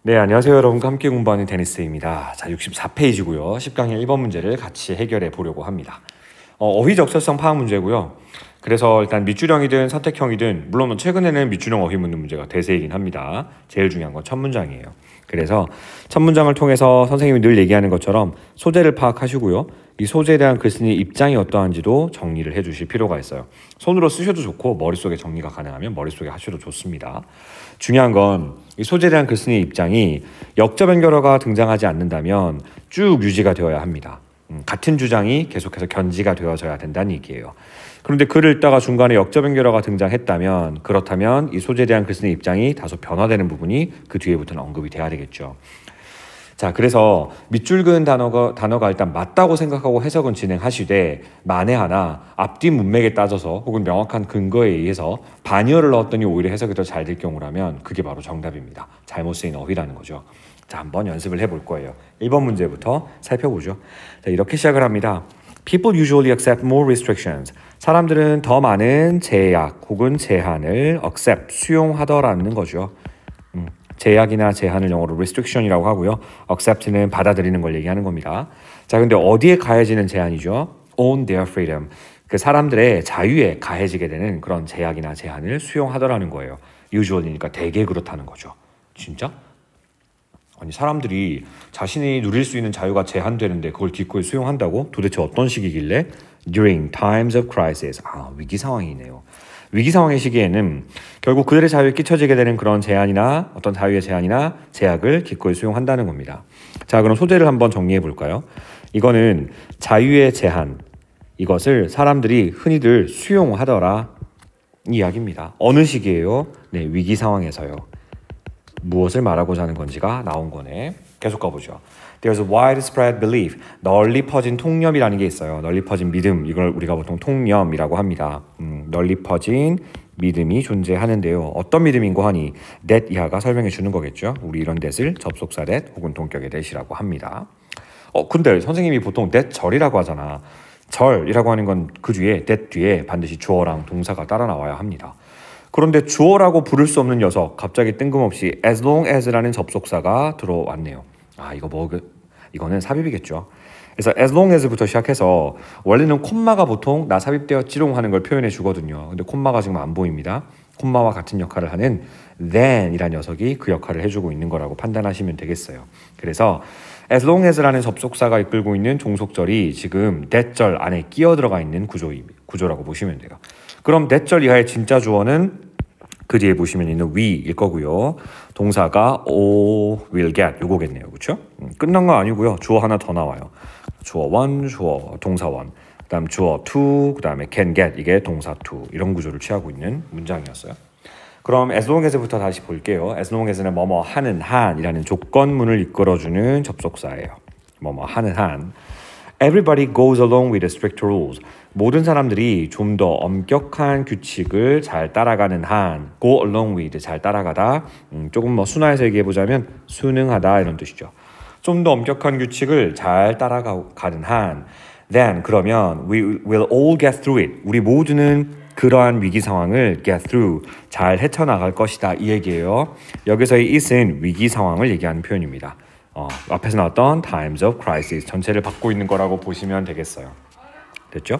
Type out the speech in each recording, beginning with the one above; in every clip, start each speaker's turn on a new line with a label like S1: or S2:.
S1: 네, 안녕하세요. 여러분과 함께 공부하는 데니스입니다. 자, 64페이지고요. 10강의 1번 문제를 같이 해결해 보려고 합니다. 어휘 적절성 파악 문제고요. 그래서 일단 밑줄형이든 선택형이든 물론 최근에는 밑줄형 어휘 묻는 문제가 대세이긴 합니다. 제일 중요한 건 첫 문장이에요. 그래서 첫 문장을 통해서 선생님이 늘 얘기하는 것처럼 소재를 파악하시고요. 이 소재에 대한 글쓴이의 입장이 어떠한지도 정리를 해주실 필요가 있어요. 손으로 쓰셔도 좋고 머릿속에 정리가 가능하면 머릿속에 하셔도 좋습니다. 중요한 건 이 소재에 대한 글쓴이의 입장이 역접 연결어가 등장하지 않는다면 쭉 유지가 되어야 합니다. 같은 주장이 계속해서 견지가 되어져야 된다는 얘기예요. 그런데 글을 읽다가 중간에 역접 연결어가 등장했다면 그렇다면 이 소재에 대한 글쓴이의 입장이 다소 변화되는 부분이 그 뒤에부터는 언급이 돼야 되겠죠. 자, 그래서 밑줄 그은 단어가 일단 맞다고 생각하고 해석은 진행하시되 만에 하나 앞뒤 문맥에 따져서 혹은 명확한 근거에 의해서 반의어를 넣었더니 오히려 해석이 더 잘 될 경우라면 그게 바로 정답입니다. 잘못 쓰인 어휘라는 거죠. 자, 한번 연습을 해볼 거예요. 1번 문제부터 살펴보죠. 자, 이렇게 시작을 합니다. People usually accept more restrictions. 사람들은 더 많은 제약 혹은 제한을 accept, 수용하더라는 거죠. 제약이나 제한을 영어로 restriction이라고 하고요. accept는 받아들이는 걸 얘기하는 겁니다. 자, 근데 어디에 가해지는 제한이죠? on their freedom. 그 사람들의 자유에 가해지게 되는 그런 제약이나 제한을 수용하더라는 거예요. usually니까 대개 그렇다는 거죠. 진짜? 아니, 사람들이 자신이 누릴 수 있는 자유가 제한되는데 그걸 기꺼이 수용한다고? 도대체 어떤 시기길래? During times of crisis. 위기 상황이네요. 위기 상황의 시기에는 결국 그들의 자유에 끼쳐지게 되는 그런 제한이나 어떤 자유의 제한이나 제약을 기꺼이 수용한다는 겁니다. 자, 그럼 소재를 한번 정리해 볼까요? 이거는 자유의 제한, 이것을 사람들이 흔히들 수용하더라 이 이야기입니다. 어느 시기예요? 네, 위기 상황에서요. 무엇을 말하고자 하는 건지가 나온 거네. 계속 가보죠. There's a widespread belief. 널리 퍼진 통념이라는 게 있어요. 널리 퍼진 믿음. 이걸 우리가 보통 통념이라고 합니다. 널리 퍼진 믿음이 존재하는데요. 어떤 믿음인고 하니 that 이하가 설명해 주는 거겠죠. 우리 이런 that을 접속사 that 혹은 동격의 that이라고 합니다. 근데 선생님이 보통 that 절이라고 하잖아. 절이라고 하는 건 그 뒤에 that 뒤에 반드시 주어랑 동사가 따라 나와야 합니다. 그런데 주어라고 부를 수 없는 녀석 갑자기 뜬금없이 as long as라는 접속사가 들어왔네요. 이거는 삽입이겠죠. 그래서 as long as부터 시작해서 원래는 콤마가 보통 나 삽입되었지롱 하는 걸 표현해 주거든요. 근데 콤마가 지금 안 보입니다. 콤마와 같은 역할을 하는 then 이라는 녀석이 그 역할을 해주고 있는 거라고 판단하시면 되겠어요. 그래서 as long as라는 접속사가 이끌고 있는 종속절이 지금 that 절 안에 끼어 들어가 있는 구조라고 보시면 돼요. 그럼 that 절 이하의 진짜 주어는 그 뒤에 보시면 있는 we일 거고요. 동사가 will get 요거겠네요. 그렇죠? 끝난 거 아니고요. 주어 하나 더 나와요. 주어 one, 주어 동사 one, 그다음 주어 two, 그다음에 can get 이게 동사 two 이런 구조를 취하고 있는 문장이었어요. 그럼 as long as부터 다시 볼게요. as long as는 뭐뭐 하는 한이라는 조건문을 이끌어주는 접속사예요. 뭐뭐 하는 한. Everybody goes along with the strict rules. 모든 사람들이 좀 더 엄격한 규칙을 잘 따라가는 한, go along with 잘 따라가다, 조금 뭐 순화해서 얘기해보자면 순응하다 이런 뜻이죠. 좀 더 엄격한 규칙을 잘 따라가는 한, then 그러면 we will all get through it. 우리 모두는 그러한 위기 상황을 get through, 잘 헤쳐나갈 것이다 이 얘기예요. 여기서의 it은 위기 상황을 얘기하는 표현입니다. 앞에서 나왔던 times of crisis 전체를 받고 있는 거라고 보시면 되겠어요. 됐죠?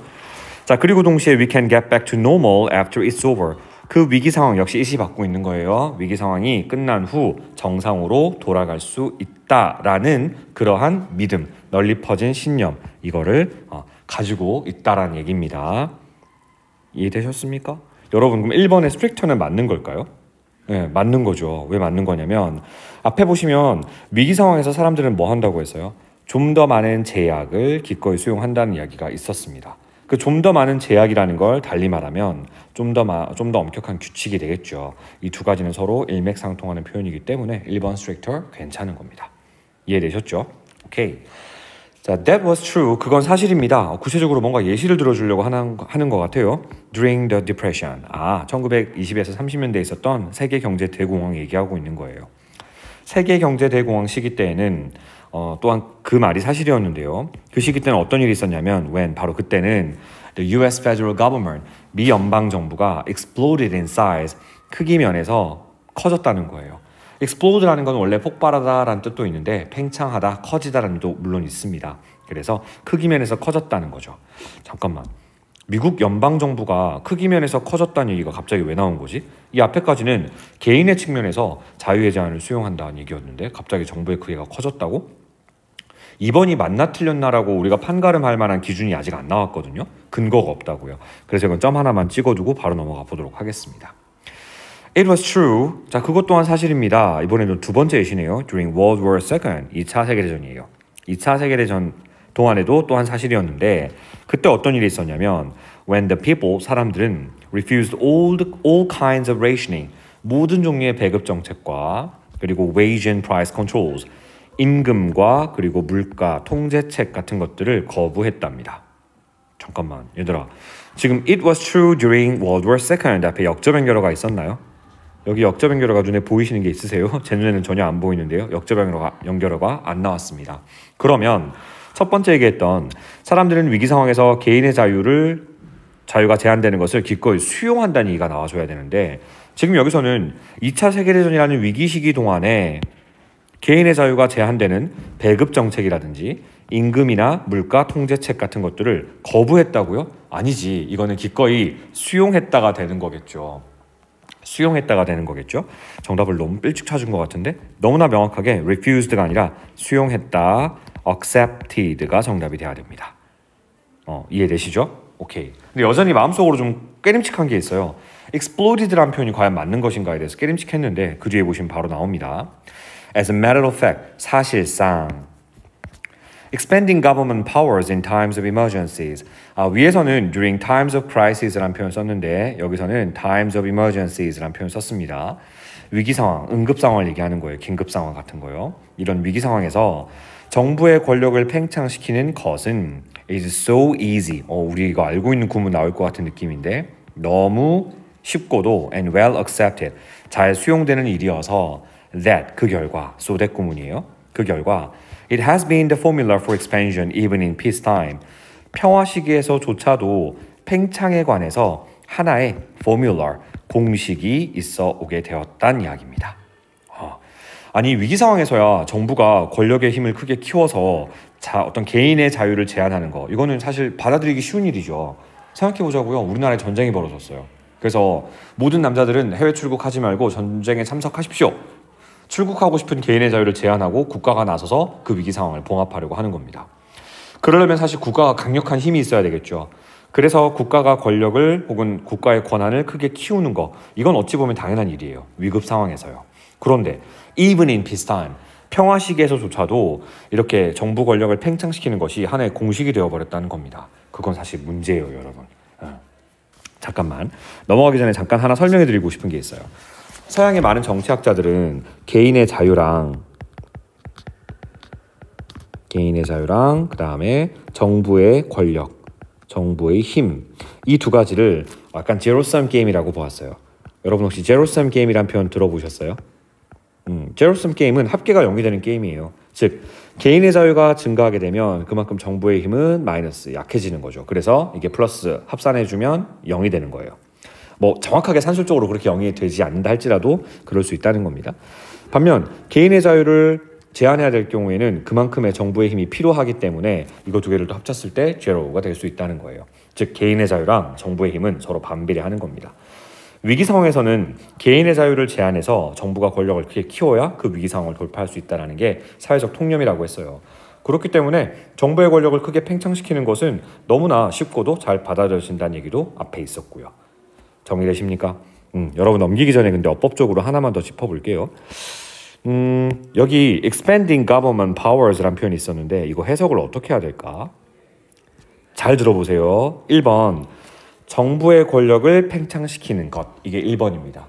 S1: 자, 그리고 동시에 we can get back to normal after it's over. 그 위기 상황 역시 it이 받고 있는 거예요. 위기 상황이 끝난 후 정상으로 돌아갈 수 있다라는 그러한 믿음, 널리 퍼진 신념 이거를 가지고 있다라는 얘기입니다. 이해되셨습니까? 여러분 그럼 1번의 strict는 맞는 걸까요? 네, 맞는 거죠. 왜 맞는 거냐면 앞에 보시면 위기 상황에서 사람들은 뭐 한다고 했어요? 좀 더 많은 제약을 기꺼이 수용한다는 이야기가 있었습니다. 그 좀 더 많은 제약이라는 걸 달리 말하면 좀 더 엄격한 규칙이 되겠죠. 이 두 가지는 서로 일맥상통하는 표현이기 때문에 1번 stricter 괜찮은 겁니다. 이해되셨죠? 오케이. 자, that was true. 그건 사실입니다. 구체적으로 뭔가 예시를 들어주려고 하는 것 같아요. During the Depression. 1920에서 30년대에 있었던 세계 경제 대공황 얘기하고 있는 거예요. 세계 경제 대공황 시기 때에는 또한 그 말이 사실이었는데요. 그 시기 때는 어떤 일이 있었냐면 바로 그때는 the US federal government, 미 연방 정부가 exploded in size, 크기 면에서 커졌다는 거예요. explode라는 건 원래 폭발하다라는 뜻도 있는데 팽창하다, 커지다라는 뜻도 물론 있습니다. 그래서 크기면에서 커졌다는 거죠. 잠깐만. 미국 연방정부가 크기면에서 커졌다는 얘기가 갑자기 왜 나온 거지? 이 앞에까지는 개인의 측면에서 자유의 제한을 수용한다는 얘기였는데 갑자기 정부의 크기가 커졌다고? 이번이 맞나 틀렸나라고 우리가 판가름할 만한 기준이 아직 안 나왔거든요. 근거가 없다고요. 그래서 이건 점 하나만 찍어두고 바로 넘어가 보도록 하겠습니다. It was true. 자, 그것 또한 사실입니다. 이번에는 두 번째 예시네요. During World War II, 2차 세계대전이에요. 2차 세계대전 동안에도 또한 사실이었는데 그때 어떤 일이 있었냐면 when the people, 사람들은 refused all kinds of rationing, 모든 종류의 배급 정책과 그리고 wage and price controls, 임금과 그리고 물가, 통제책 같은 것들을 거부했답니다. 잠깐만 얘들아, 지금 it was true during World War II 앞에 역접 연결어가 있었나요? 여기 역접 연결어가 눈에 보이시는 게 있으세요? 제 눈에는 전혀 안 보이는데요. 역접 연결어가 안 나왔습니다. 그러면 첫 번째 얘기했던 사람들은 위기 상황에서 개인의 자유가 제한되는 것을 기꺼이 수용한다는 얘기가 나와줘야 되는데 지금 여기서는 2차 세계대전이라는 위기 시기 동안에 개인의 자유가 제한되는 배급 정책이라든지 임금이나 물가 통제책 같은 것들을 거부했다고요? 아니지. 이거는 기꺼이 수용했다가 되는 거겠죠. 수용했다가 되는 거겠죠. 정답을 너무 일찍 찾은 것 같은데 너무나 명확하게 refused가 아니라 수용했다, accepted가 정답이 돼야 됩니다. 이해되시죠? 오케이. 근데 여전히 마음속으로 좀 깨림칙한 게 있어요. exploded라는 표현이 과연 맞는 것인가에 대해서 깨림칙했는데 그 뒤에 보시면 바로 나옵니다. As a matter of fact, 사실상 expanding government powers in times of emergencies. 위에서는 during times of crisis라는 표현 썼는데 여기서는 times of emergencies라는 표현 썼습니다. 위기 상황, 응급 상황을 얘기하는 거예요. 긴급 상황 같은 거요. 이런 위기 상황에서 정부의 권력을 팽창시키는 것은 is so easy. 우리 이거 알고 있는 구문 나올 것 같은 느낌인데 너무 쉽고도 and well accepted. 잘 수용되는 일이어서 that 그 결과 so that 구문이에요. 그 결과 it has been the formula for expansion even in peacetime. 평화 시기에서조차도 팽창에 관해서 하나의 formula, 공식이 있어 오게 되었다는 이야기입니다. 아니 위기 상황에서야 정부가 권력의 힘을 크게 키워서 어떤 개인의 자유를 제한하는 거 이거는 사실 받아들이기 쉬운 일이죠. 생각해보자고요. 우리나라에 전쟁이 벌어졌어요. 그래서 모든 남자들은 해외 출국하지 말고 전쟁에 참석하십시오. 출국하고 싶은 개인의 자유를 제한하고 국가가 나서서 그 위기 상황을 봉합하려고 하는 겁니다. 그러려면 사실 국가가 강력한 힘이 있어야 되겠죠. 그래서 국가가 권력을 혹은 국가의 권한을 크게 키우는 거 이건 어찌 보면 당연한 일이에요. 위급 상황에서요. 그런데 even in peacetime, 평화 시기에서조차도 이렇게 정부 권력을 팽창시키는 것이 하나의 공식이 되어버렸다는 겁니다. 그건 사실 문제예요, 여러분. 잠깐만 넘어가기 전에 잠깐 하나 설명해드리고 싶은 게 있어요. 서양의 많은 정치학자들은 개인의 자유랑 그 다음에 정부의 권력, 정부의 힘 이 두 가지를 약간 제로섬 게임이라고 보았어요. 여러분 혹시 제로섬 게임이란 표현 들어보셨어요? 제로섬 게임은 합계가 0이 되는 게임이에요. 즉 개인의 자유가 증가하게 되면 그만큼 정부의 힘은 마이너스, 약해지는 거죠. 그래서 이게 플러스 합산해주면 0이 되는 거예요. 뭐 정확하게 산술적으로 그렇게 0이 되지 않는다 할지라도 그럴 수 있다는 겁니다. 반면 개인의 자유를 제한해야 될 경우에는 그만큼의 정부의 힘이 필요하기 때문에 이거 두 개를 또 합쳤을 때 제로가 될 수 있다는 거예요. 즉 개인의 자유랑 정부의 힘은 서로 반비례하는 겁니다. 위기 상황에서는 개인의 자유를 제한해서 정부가 권력을 크게 키워야 그 위기 상황을 돌파할 수 있다는 게 사회적 통념이라고 했어요. 그렇기 때문에 정부의 권력을 크게 팽창시키는 것은 너무나 쉽고도 잘 받아들여진다는 얘기도 앞에 있었고요. 정리되십니까? 여러분 넘기기 전에 근데 어법적으로 하나만 더 짚어볼게요. 여기 expanding government powers라는 표현이 있었는데 이거 해석을 어떻게 해야 될까? 잘 들어보세요. 1번 정부의 권력을 팽창시키는 것 이게 1번입니다.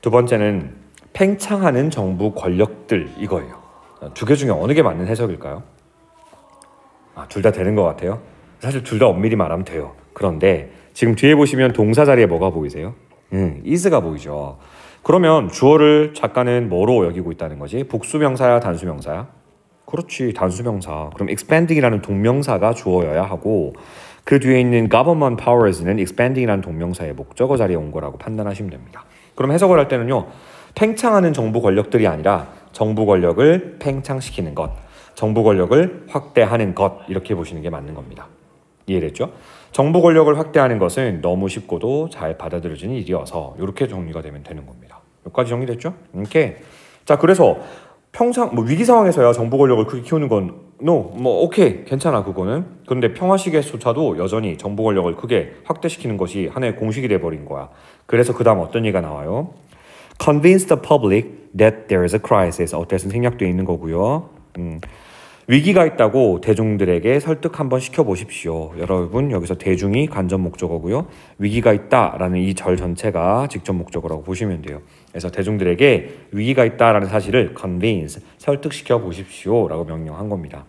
S1: 두 번째는 팽창하는 정부 권력들 이거예요. 두 개 중에 어느 게 맞는 해석일까요? 둘 다 되는 것 같아요. 사실 둘 다 엄밀히 말하면 돼요. 그런데 지금 뒤에 보시면 동사 자리에 뭐가 보이세요? is가 보이죠. 그러면 주어를 작가는 뭐로 여기고 있다는 거지? 복수명사야 단수명사야? 그렇지 단수명사. 그럼 expanding이라는 동명사가 주어여야 하고 그 뒤에 있는 government powers는 expanding이라는 동명사의 목적어 자리에 온 거라고 판단하시면 됩니다. 그럼 해석을 할 때는요. 팽창하는 정부 권력들이 아니라 정부 권력을 팽창시키는 것, 정부 권력을 확대하는 것 이렇게 보시는 게 맞는 겁니다. 이해됐죠? 정부 권력을 확대하는 것은 너무 쉽고도 잘 받아들여지는 일이어서 이렇게 정리가 되면 되는 겁니다. 여기까지 정리됐죠? 이렇게. 자, 그래서 평상 위기 상황에서야 정부 권력을 크게 키우는 건 오케이 괜찮아 그거는. 그런데 평화 시기에서조차도 여전히 정부 권력을 크게 확대시키는 것이 하나의 공식이 돼버린 거야. 그래서 그 다음 어떤 얘기가 나와요? Convince the public that there is a crisis. 어때서 생략되어 있는 거고요. 위기가 있다고 대중들에게 설득 한번 시켜보십시오. 여러분 여기서 대중이 간접 목적어고요. 위기가 있다라는 이 절 전체가 직접 목적어라고 보시면 돼요. 그래서 대중들에게 위기가 있다라는 사실을 convince, 설득시켜 보십시오 라고 명령한 겁니다.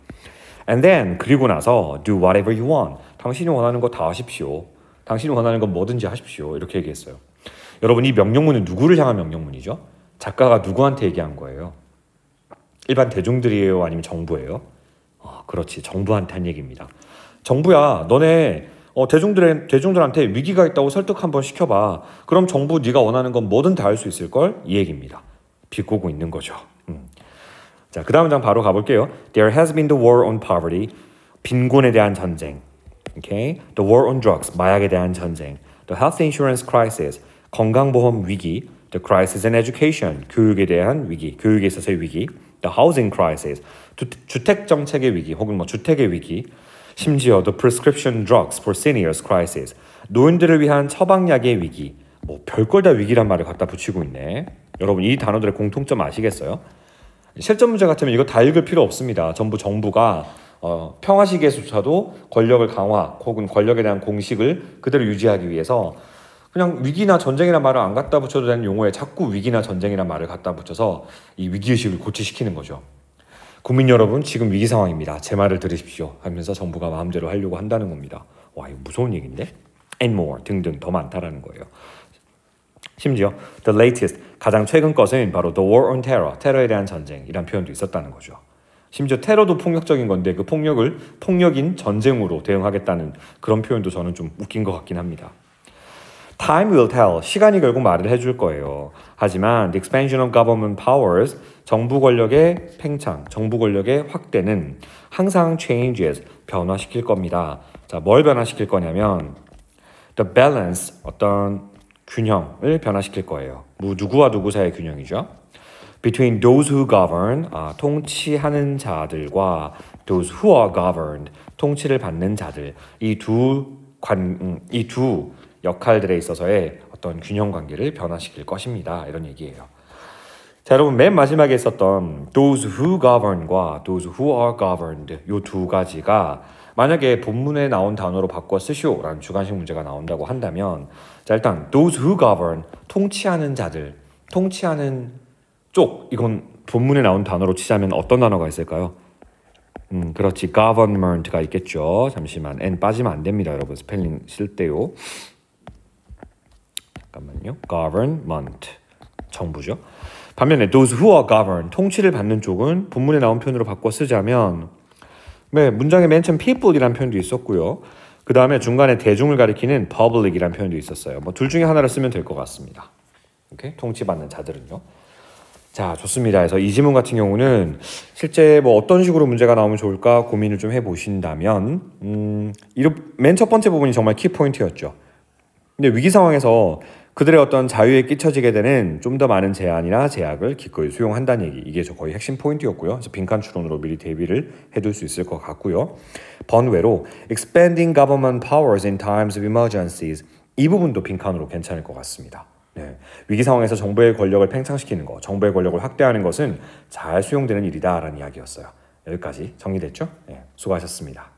S1: And then 그리고 나서 do whatever you want. 당신이 원하는 거 다 하십시오. 당신이 원하는 건 뭐든지 하십시오. 이렇게 얘기했어요. 여러분 이 명령문은 누구를 향한 명령문이죠? 작가가 누구한테 얘기한 거예요? 일반 대중들이에요? 아니면 정부예요? 그렇지. 정부한테 한 얘기입니다. 정부야 너네 대중들한테 위기가 있다고 설득 한번 시켜봐. 그럼 정부 네가 원하는 건 뭐든 다 할 수 있을걸? 이 얘기입니다. 비꼬고 있는 거죠. 자, 그 다음 장 바로 가볼게요. There has been the war on poverty. 빈곤에 대한 전쟁. Okay? The war on drugs. 마약에 대한 전쟁. The health insurance crisis. 건강보험 위기. The crisis in education. 교육에 대한 위기. 교육에 있어서의 위기. The housing crisis. 주택 정책의 위기 혹은 주택의 위기. 심지어 the prescription drugs for seniors crisis. 노인들을 위한 처방약의 위기. 별걸 다 위기란 말을 갖다 붙이고 있네. 여러분 이 단어들의 공통점 아시겠어요? 실전 문제 같으면 이거 다 읽을 필요 없습니다. 전부 정부가 평화 시기에서조차도 권력을 강화 혹은 권력에 대한 공식을 그대로 유지하기 위해서 그냥 위기나 전쟁이란 말을 안 갖다 붙여도 되는 용어에 자꾸 위기나 전쟁이란 말을 갖다 붙여서 이 위기의식을 고취시키는 거죠. 국민 여러분 지금 위기 상황입니다. 제 말을 들으십시오 하면서 정부가 마음대로 하려고 한다는 겁니다. 와 이거 무서운 얘기인데? And more 등등 더 많다라는 거예요. 심지어 the latest 가장 최근 것은 바로 the war on terror 테러에 대한 전쟁이란 표현도 있었다는 거죠. 심지어 테러도 폭력적인 건데 그 폭력을 폭력인 전쟁으로 대응하겠다는 그런 표현도 저는 좀 웃긴 것 같긴 합니다. Time will tell. 시간이 결국 말을 해줄 거예요. 하지만 the expansion of government powers, 정부 권력의 팽창, 정부 권력의 확대는 항상 changes, 변화시킬 겁니다. 자, 뭘 변화시킬 거냐면 the balance, 어떤 균형을 변화시킬 거예요. 누구와 누구 사이의 균형이죠. Between those who govern, 통치하는 자들과 those who are governed, 통치를 받는 자들. 이 두 역할들에 있어서의 어떤 균형 관계를 변화시킬 것입니다. 이런 얘기예요. 자, 여러분 맨 마지막에 있었던 those who govern과 those who are governed 이 두 가지가 만약에 본문에 나온 단어로 바꿔 쓰시오라는 주관식 문제가 나온다고 한다면 자 일단 those who govern 통치하는 자들, 통치하는 쪽 이건 본문에 나온 단어로 치자면 어떤 단어가 있을까요? 그렇지 government가 있겠죠. 잠시만 n 빠지면 안 됩니다. 여러분 스펠링 쓸 때요. 잠깐만요. government 정부죠. 반면에 those who are governed 통치를 받는 쪽은 본문에 나온 표현으로 바꿔 쓰자면 문장의 맨 처음 people이라는 표현도 있었고요. 그 다음에 중간에 대중을 가리키는 public이라는 표현도 있었어요. 둘 중에 하나를 쓰면 될 것 같습니다. 오케이? 통치받는 자들은요. 자, 좋습니다. 그래서 이 지문 같은 경우는 실제 어떤 식으로 문제가 나오면 좋을까 고민을 좀 해보신다면 맨 첫 번째 부분이 정말 키포인트였죠. 근데 위기 상황에서 그들의 어떤 자유에 끼쳐지게 되는 좀 더 많은 제한이나 제약을 기꺼이 수용한다는 얘기. 이게 거의 핵심 포인트였고요. 그래서 빈칸 추론으로 미리 대비를 해둘 수 있을 것 같고요. 번외로 expanding government powers in times of emergencies. 이 부분도 빈칸으로 괜찮을 것 같습니다. 네. 위기 상황에서 정부의 권력을 팽창시키는 것, 정부의 권력을 확대하는 것은 잘 수용되는 일이다라는 이야기였어요. 여기까지 정리됐죠? 네. 수고하셨습니다.